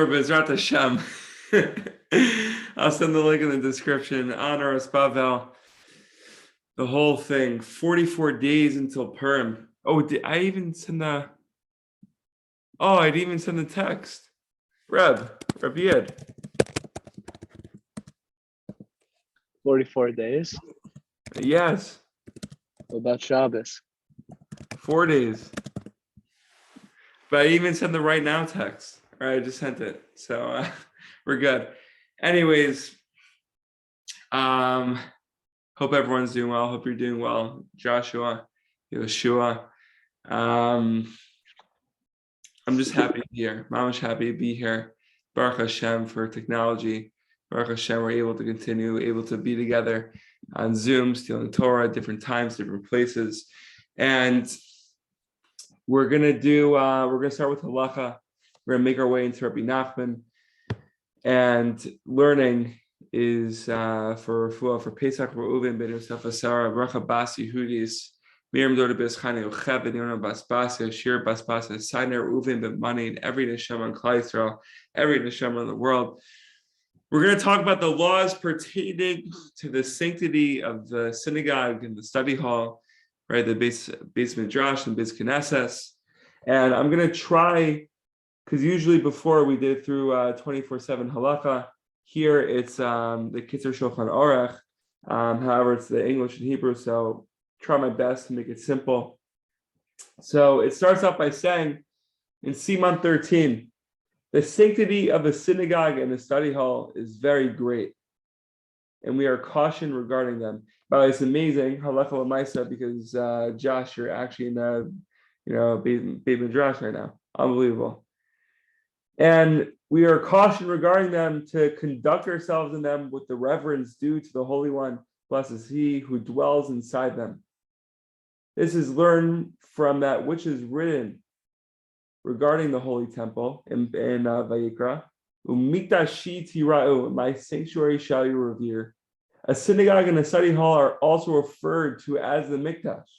Bezrat Hashem. I'll send the link in the description. Honor us, Bavel. The whole thing. 44 days until Purim. Oh, did I even send the? Oh, I didn't even send the text. Reb Yed. 44 days? Yes. What about Shabbos? 4 days. But I even sent the right now text. All right, I just sent it. So we're good. Anyways, hope everyone's doing well. Hope you're doing well. Joshua, Yeshua. I'm just happy to be here. Mama's happy to be here. Baruch Hashem for technology. Baruch Hashem, we're able to continue, able to be together on Zoom, stealing Torah, different times, different places. And we're gonna start with halacha. We're gonna make our way into Rabbi Nachman, and learning is for Pesach Reuven ben Yosef Asara Bracha Bas Yehudis Miriam Doda Bes Chani Ucheved Yonah Bas Basia Shir Bas Basia Sainer Reuven ben Mani, and every neshama on Klal Yisrael, every neshama in the world. We're going to talk about the laws pertaining to the sanctity of the synagogue and the study hall, right? The base midrash and base knesses, and I'm going to try. Because usually before we did it through 24/7 halacha. Here it's the Kitzur Shulchan Aruch. However, it's the English and Hebrew, so try my best to make it simple. So it starts off by saying in Siman 13, the sanctity of the synagogue and the study hall is very great, and we are cautioned regarding them. But it's amazing, halacha l'maisa, because Josh, you're actually in the Beit Midrash right now. Unbelievable. And we are cautioned regarding them to conduct ourselves in them with the reverence due to the Holy One. Blessed is He who dwells inside them. This is learned from that which is written regarding the Holy Temple in Vayikra. Umikdashi tira'u, my sanctuary shall you revere. A synagogue and a study hall are also referred to as the Mikdash.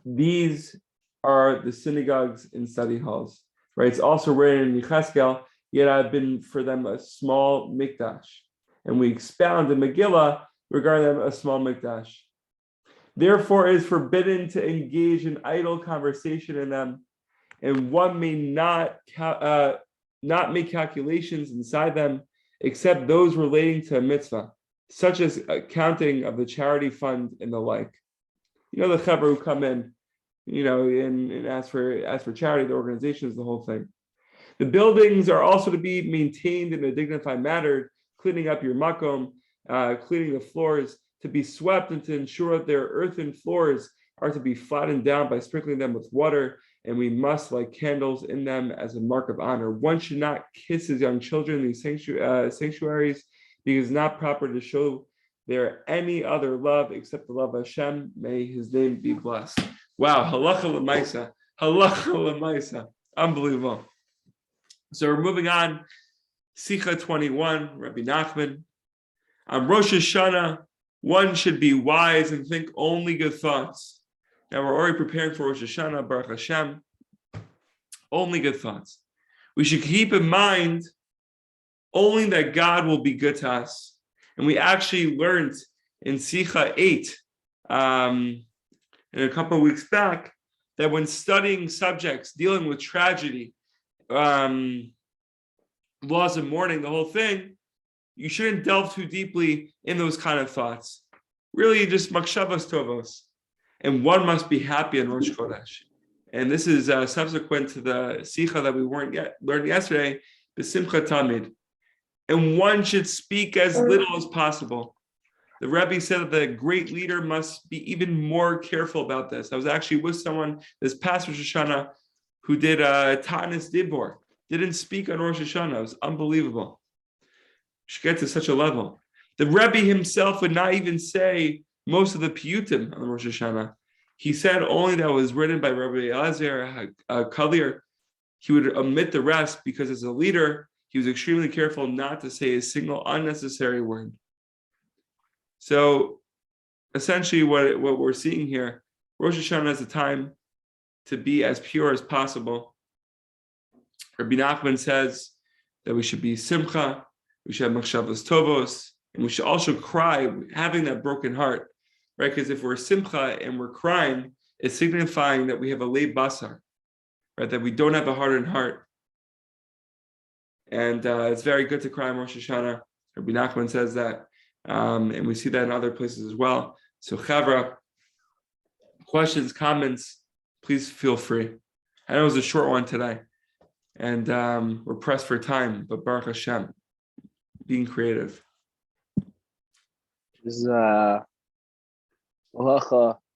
These are the synagogues and study halls. Right, it's also written in Yecheskel, yet I've been for them a small mikdash. And we expound in Megillah regarding them a small mikdash. Therefore, it is forbidden to engage in idle conversation in them, and one may not make calculations inside them, except those relating to a mitzvah, such as accounting of the charity fund and the like. The chaver who come in, and ask for charity, the organization is the whole thing. The buildings are also to be maintained in a dignified manner, cleaning up your makom, cleaning the floors, to be swept, and to ensure that their earthen floors are to be flattened down by sprinkling them with water, and we must light candles in them as a mark of honor. One should not kiss his young children in these sanctuaries, because it's not proper to show there any other love except the love of Hashem. May His name be blessed. Wow, halacha l'maisa, unbelievable. So we're moving on. Sichot 21, Rabbi Nachman. On Rosh Hashanah, one should be wise and think only good thoughts. Now we're already preparing for Rosh Hashanah, Baruch Hashem. Only good thoughts. We should keep in mind only that God will be good to us. And we actually learned in Sichot 8, a couple of weeks back, that when studying subjects dealing with tragedy, laws of mourning, the whole thing, you shouldn't delve too deeply in those kind of thoughts. Really, just makshavas tovos. And one must be happy in Rosh Chodesh. And this is subsequent to the Sichot that we learned yesterday, the Simcha Tamid. And one should speak as little as possible. The Rebbe said that the great leader must be even more careful about this. I was actually with someone this past Rosh Hashanah who did Tanis Dibor, didn't speak on Rosh Hashanah. It was unbelievable. Should get to such a level. The Rebbe himself would not even say most of the piyutim on Rosh Hashanah. He said only that was written by Rabbi Elazar Kalir. He would omit the rest because as a leader, he was extremely careful not to say a single unnecessary word. So essentially what we're seeing here, Rosh Hashanah is a time to be as pure as possible. Rabbi Nachman says that we should be simcha, we should have machshavos tovos, and we should also cry, having that broken heart, right? Because if we're simcha and we're crying, it's signifying that we have a leib basar, right? That we don't have a hardened heart. And it's very good to cry on Rosh Hashanah. Rabbi Nachman says that. And we see that in other places as well. So Chavra, questions, comments, please feel free. I know it was a short one today. And we're pressed for time, but Baruch Hashem, being creative. This is halacha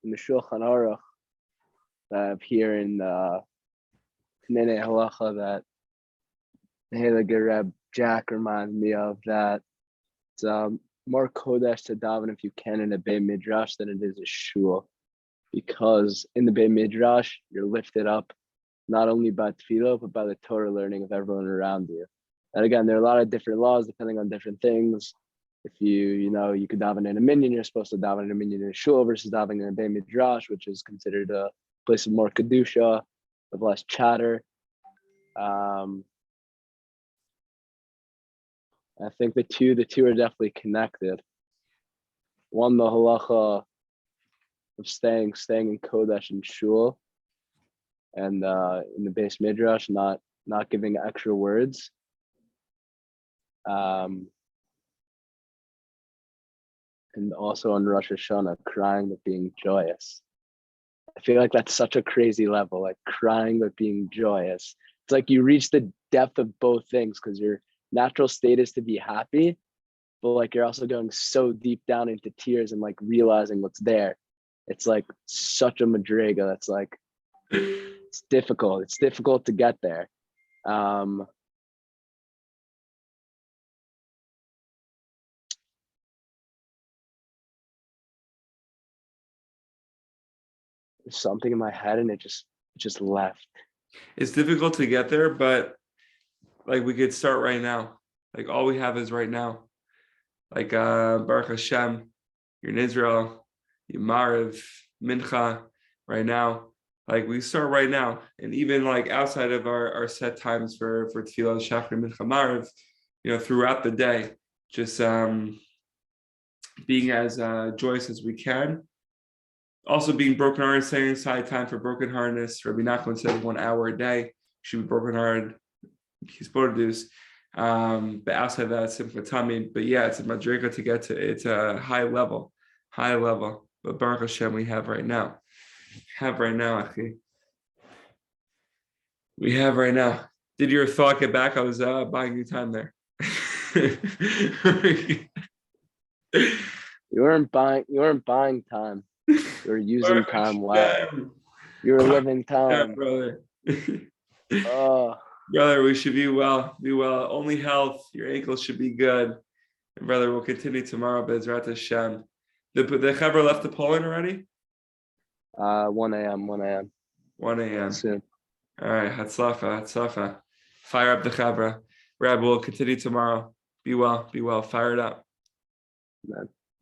in the Shulchan Aruch that I have here in Knene halacha that the Heilige Reb Jack reminds me of, that it's more kodesh to daven if you can in a Beit Midrash than it is a shul, because in the Beit Midrash you're lifted up not only by tefillah but by the Torah learning of everyone around you. And again, there are a lot of different laws depending on different things. If you could daven in a minyan, you're supposed to daven in a minyan in a shul versus davening in a Beit Midrash, which is considered a place of more kedusha, of less chatter. I think the two are definitely connected. One, the halacha of staying in kodesh and shul, and in the Beis Midrash, not giving extra words. And also on Rosh Hashanah, crying but being joyous. I feel like that's such a crazy level, like crying but being joyous. It's like you reach the depth of both things, because your natural state is to be happy, but like you're also going so deep down into tears and like realizing what's there. It's like such a madriga. That's like, it's difficult. It's difficult to get there. There's something in my head and it just left. It's difficult to get there, but like we could start right now. Like all we have is right now. Like Baruch Hashem, you're in Israel, you Mariv, Mincha, right now. Like we start right now. And even like outside of our set times for Tefillah, Shachar, Mincha, Mariv, throughout the day, just being as joyous as we can. Also being brokenhearted, setting aside time for brokenheartedness. Rabbi Nachman said 1 hour a day should be brokenhearted. He's produced. But outside of that, simcha tamid. But yeah, it's a madriga to get to. It's a high level. But Baruch Hashem, we have right now. Achi. We have right now. Did your thought get back? I was buying you time there. You weren't buying time. You were using time well. You were living time. Yeah, brother. Oh. Brother, we should be well. Only health. Your ankles should be good. And brother, we'll continue tomorrow. Bezrat Hashem. The Chavra left to Poland already? 1 a.m. 1 a.m. Soon. All right. Hatzlacha. Fire up the Chavra. Rab, we'll continue tomorrow. Be well. Fire it up. Amen.